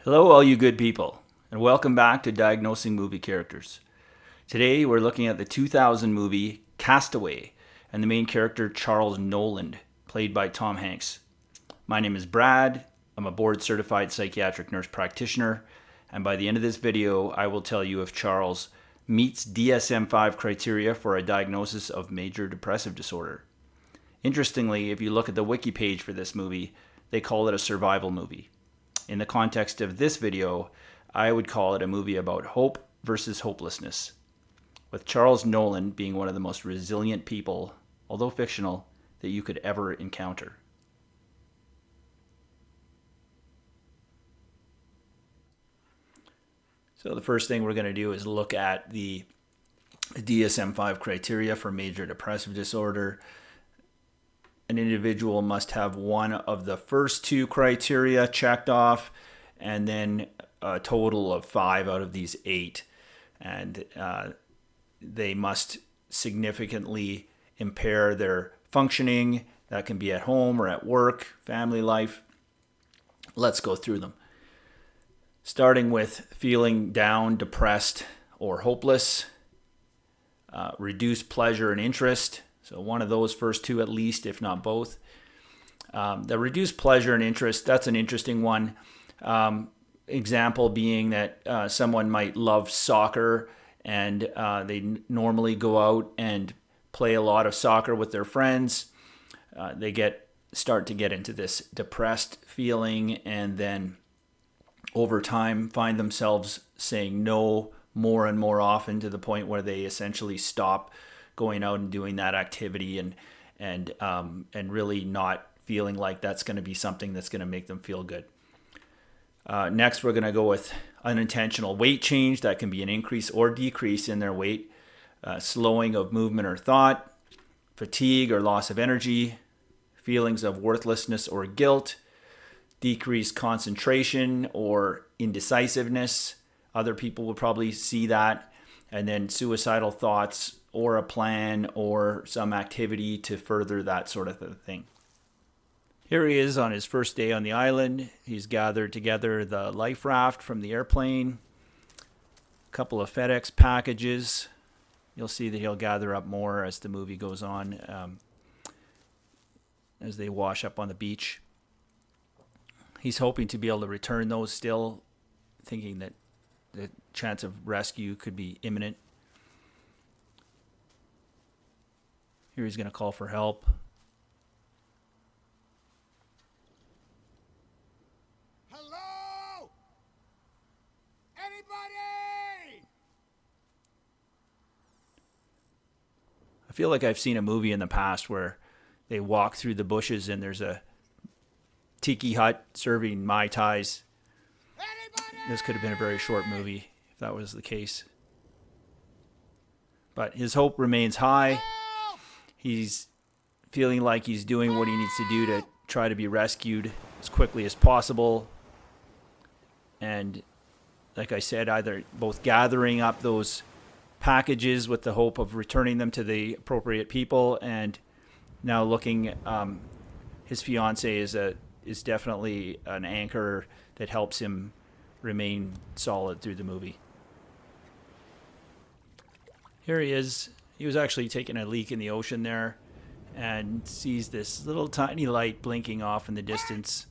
Hello, all you good people, and welcome back to Diagnosing Movie Characters. Today, we're looking at the 2000 movie Castaway and the main character Charles Noland, played by Tom Hanks. My name is Brad. I'm a board-certified psychiatric nurse practitioner, and by the end of this video, I will tell you if Charles meets DSM-5 criteria for a diagnosis of Major Depressive Disorder. Interestingly, if you look at the wiki page for this movie, they call it a survival movie. In the context of this video, I would call it a movie about hope versus hopelessness, with Charles Noland being one of the most resilient people, although fictional, that you could ever encounter. So the first thing we're going to do is look at the DSM-5 criteria for major depressive disorder. An individual must have one of the first two criteria checked off, and then a total of 5 out of these 8. And they must significantly impair their functioning. That can be at home or at work, family life. Let's go through them. Starting with feeling down, depressed, or hopeless. Reduced pleasure and interest. So one of those first two at least, if not both. The reduced pleasure and interest, that's an interesting one. Example being that someone might love soccer and they normally go out and play a lot of soccer with their friends. They start to get into this depressed feeling, and then over time find themselves saying no more and more often, to the point where they essentially stop going out and doing that activity and really not feeling like that's going to be something that's going to make them feel good. Next, we're going to go with unintentional weight change. That can be an increase or decrease in their weight, slowing of movement or thought, fatigue or loss of energy, feelings of worthlessness or guilt, decreased concentration or indecisiveness. Other people would probably see that. And then suicidal thoughts, or a plan or some activity to further that sort of thing. Here he is on his first day on the island. He's gathered together the life raft from the airplane, a couple of FedEx packages. You'll see that he'll gather up more as the movie goes on, as they wash up on the beach. He's hoping to be able to return those still, thinking that the chance of rescue could be imminent. Here he's going to call for help. Hello? Anybody? I feel like I've seen a movie in the past where they walk through the bushes and there's a tiki hut serving Mai Tais. Anybody? This could have been a very short movie if that was the case. But his hope remains high. He's feeling like he's doing what he needs to do to try to be rescued as quickly as possible. And like I said, either both gathering up those packages with the hope of returning them to the appropriate people, and now looking, his fiance is definitely an anchor that helps him remain solid through the movie. Here he is. He was actually taking a leak in the ocean there and sees this little tiny light blinking off in the distance,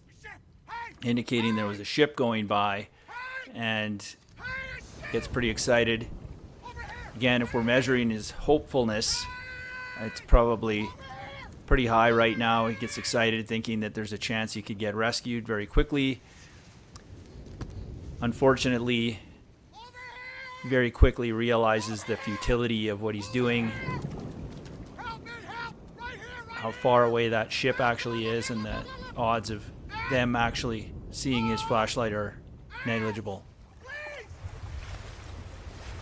indicating there was a ship going by, and gets pretty excited. Again, if we're measuring his hopefulness, it's probably pretty high right now. He gets excited thinking that there's a chance he could get rescued very quickly. Unfortunately, very quickly realizes the futility of what he's doing, how far away that ship actually is, and the odds of them actually seeing his flashlight are negligible.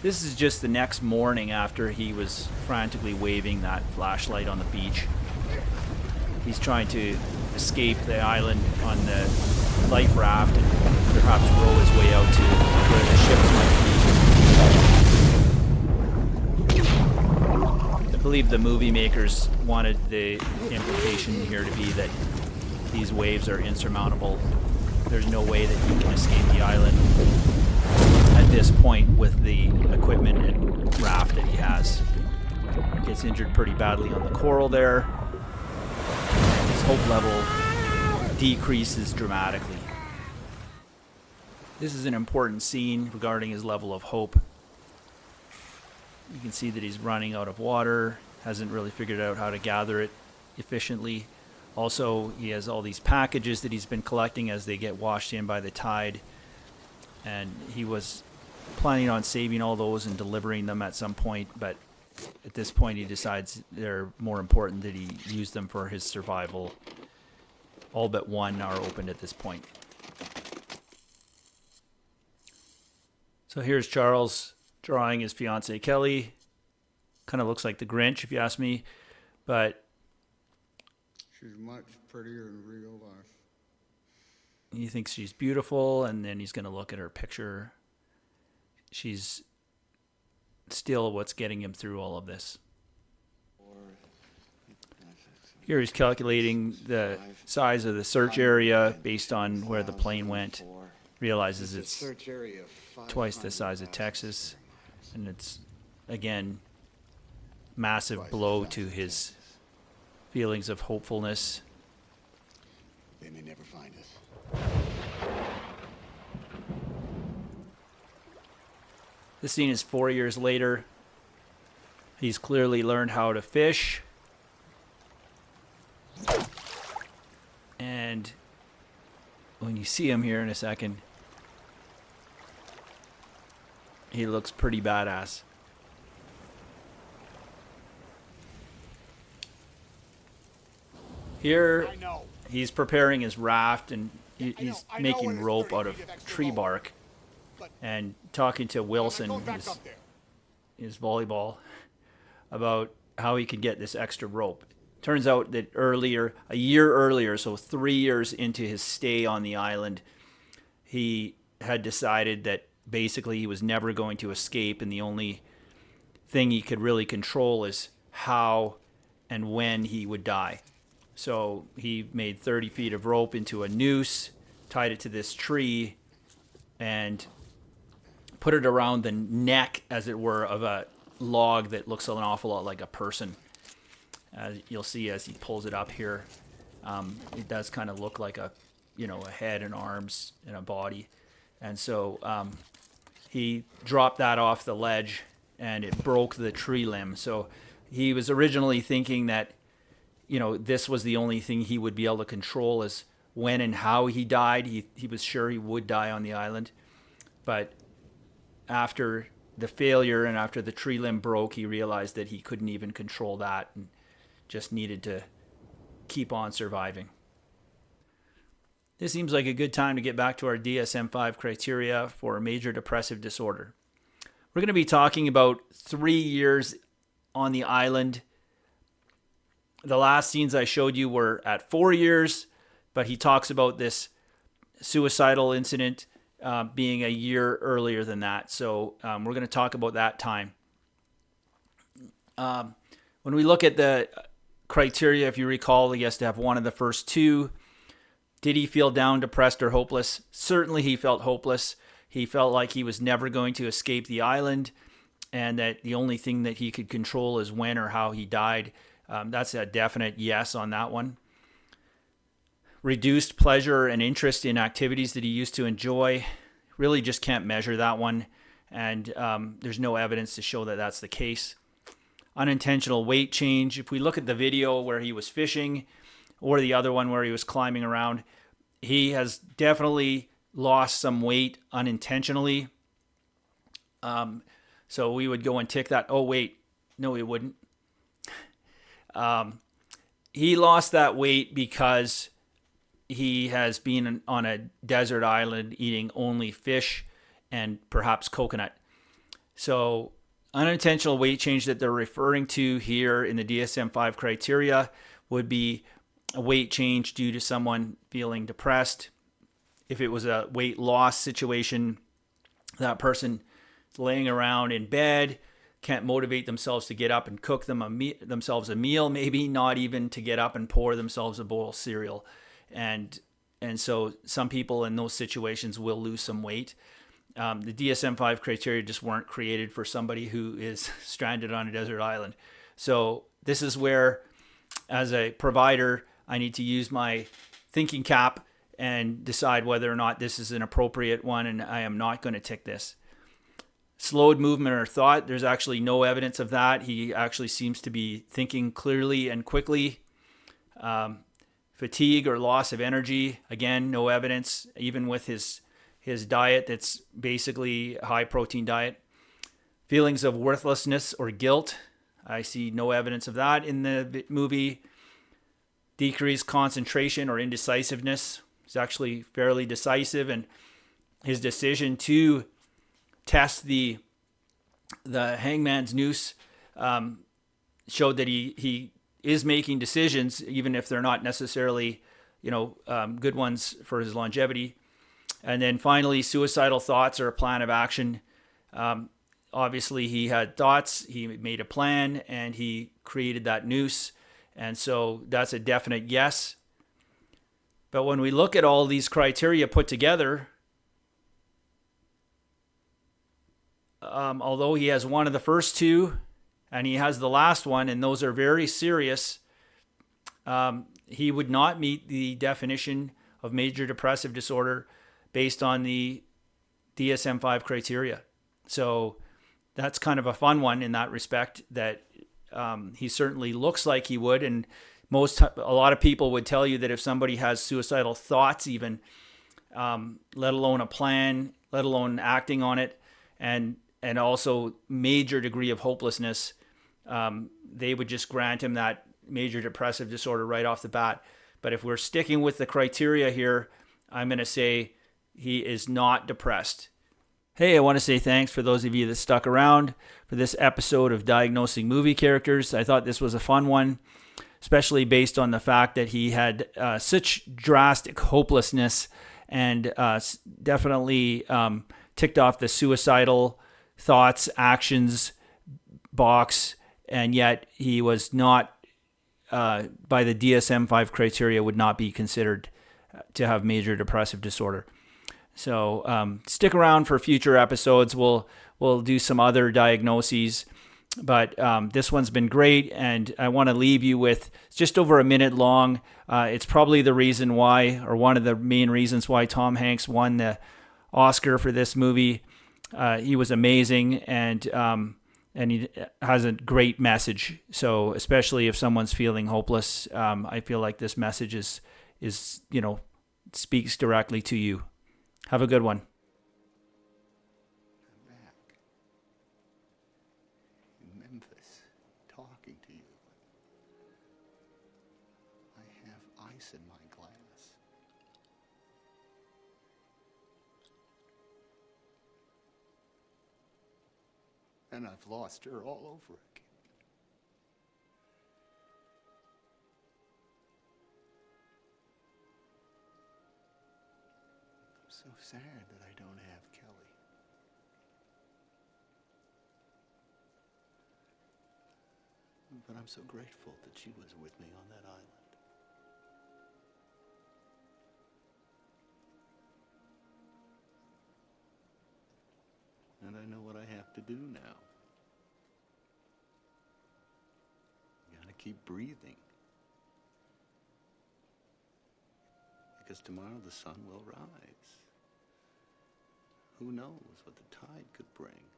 This is just the next morning after he was frantically waving that flashlight on the beach. He's trying to escape the island on the life raft and perhaps row his way out to where the ships might be. I believe the movie makers wanted the implication here to be that these waves are insurmountable there's no way that he can escape the island at this point with the equipment and raft that he has. Gets injured pretty badly on the coral there. His hope level decreases dramatically. This is an important scene regarding his level of hope. You can see that he's running out of water, hasn't really figured out how to gather it efficiently. Also, he has all these packages that he's been collecting as they get washed in by the tide. And he was planning on saving all those and delivering them at some point, but at this point he decides they're more important that he use them for his survival. All but one are opened at this point. So here's Charles drawing his fiancée Kelly. Kind of looks like the Grinch, if you ask me, but She's much prettier in real life. he thinks she's beautiful, and then he's going to look at her picture. She's still what's getting him through all of this. Here he's calculating the size of the search area based on where the plane went. Realizes it's twice the size of Texas, and it's, again, massive blow to his feelings of hopefulness. They may never find us. This scene is 4 years later. He's clearly learned how to fish. And when you see him here in a second, he looks pretty badass. Here, he's preparing his raft, and he's making rope out of tree bark and talking to Wilson, his volleyball, about how he could get this extra rope. Turns out that a year earlier, so 3 years into his stay on the island, he had decided that basically he was never going to escape, and the only thing he could really control is how and when he would die. So he made 30 feet of rope into a noose, tied it to this tree, and put it around the neck, as it were, of a log that looks an awful lot like a person. You'll see as he pulls it up here, it does kind of look like a head and arms and a body. And so he dropped that off the ledge, and it broke the tree limb. So he was originally thinking that, this was the only thing he would be able to control, is when and how he died. He was sure he would die on the island. But after the failure and after the tree limb broke, he realized that he couldn't even control that and just needed to keep on surviving. This seems like a good time to get back to our DSM-5 criteria for major depressive disorder. We're going to be talking about 3 years on the island. The last scenes I showed you were at 4 years, but he talks about this suicidal incident being a year earlier than that. So we're going to talk about that time. When we look at the criteria, if you recall, he has to have one of the first two. Did he feel down, depressed, or hopeless? Certainly he felt hopeless. He felt like he was never going to escape the island, and that the only thing that he could control is when or how he died. That's a definite yes on that one. Reduced pleasure and interest in activities that he used to enjoy. Really just can't measure that one, and there's no evidence to show that that's the case. Unintentional weight change. If we look at the video where he was fishing, or the other one where he was climbing around, he has definitely lost some weight unintentionally. So we would go and tick that. Oh, wait. No, he wouldn't. He lost that weight because he has been on a desert island eating only fish and perhaps coconut. So unintentional weight change that they're referring to here in the DSM-5 criteria would be a weight change due to someone feeling depressed. If it was a weight loss situation, that person is laying around in bed, can't motivate themselves to get up and cook themselves a meal, maybe not even to get up and pour themselves a bowl of cereal. And And so some people in those situations will lose some weight. The DSM-5 criteria just weren't created for somebody who is stranded on a desert island. So this is where, as a provider, I need to use my thinking cap and decide whether or not this is an appropriate one, and I am not going to tick this. Slowed movement or thought, there's actually no evidence of that. He actually seems to be thinking clearly and quickly. Fatigue or loss of energy, again, no evidence, even with his diet that's basically a high protein diet. Feelings of worthlessness or guilt, I see no evidence of that in the movie. Decreased concentration or indecisiveness. He's actually fairly decisive, and his decision to test the hangman's noose showed that he is making decisions, even if they're not necessarily, good ones for his longevity. And then finally, suicidal thoughts or a plan of action. Obviously, he had thoughts, he made a plan, and he created that noose. And so that's a definite yes. But when we look at all these criteria put together, although he has one of the first two and he has the last one, and those are very serious, he would not meet the definition of major depressive disorder based on the DSM-5 criteria. So that's kind of a fun one in that respect, that he certainly looks like he would. And a lot of people would tell you that if somebody has suicidal thoughts even, let alone a plan, let alone acting on it, and also major degree of hopelessness, they would just grant him that major depressive disorder right off the bat. But if we're sticking with the criteria here, I'm going to say he is not depressed. Hey, I want to say thanks for those of you that stuck around for this episode of Diagnosing Movie Characters. I thought this was a fun one, especially based on the fact that he had such drastic hopelessness and definitely ticked off the suicidal thoughts, actions box, and yet he was not, by the DSM-5 criteria, would not be considered to have major depressive disorder. So stick around for future episodes. We'll do some other diagnoses, but this one's been great, and I want to leave you with just over a minute long. It's probably the reason why, or one of the main reasons why, Tom Hanks won the Oscar for this movie. He was amazing, and he has a great message. So especially if someone's feeling hopeless, I feel like this message is speaks directly to you. Have a good one. I'm back in Memphis, talking to you. I have ice in my glass. And I've lost her all over again. I'm so sad that I don't have Kelly. But I'm so grateful that she was with me on that island. And I know what I have to do now. I gotta keep breathing. Because tomorrow the sun will rise. Who knows what the tide could bring?